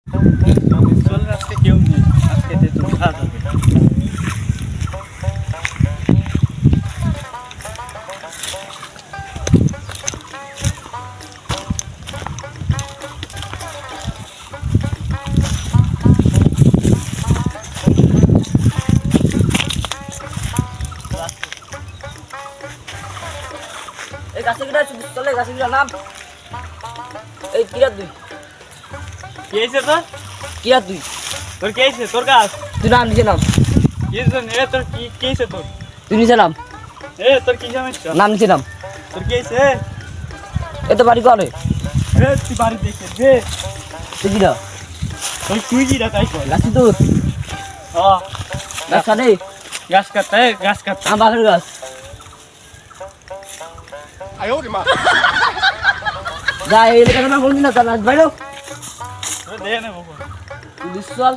চল আজকে কেউ নেই, আজকে তেঁতুল খাওয়া যাবে। এই গাছে গিরা চলে গাছে গিরা নাম এই কিরা তুই কি হয়েছে তোর? কিরা তুই তোর কি হয়েছে? তোর গাছ তুই নাম নিচে নাম কি হয়েছে? এ তোর কি হয়েছে তোর? তুই নিচে নাম এ তোর কি সমস্যা? নাম নিচে নাম তোর কি হয়েছে? এ তো বাড়ি করে এ তুই বাড়ি দেখে দে। তুই কিরা তুই কি তাই কর? গাছি তোর হ্যাঁ, গাছ কাটে গাছ কাটতে গাছ কাটতে আমার বাঘের গাছ যা এই এলাকা না কোনদিন না তার বাইরে দে নেবো। তুই চল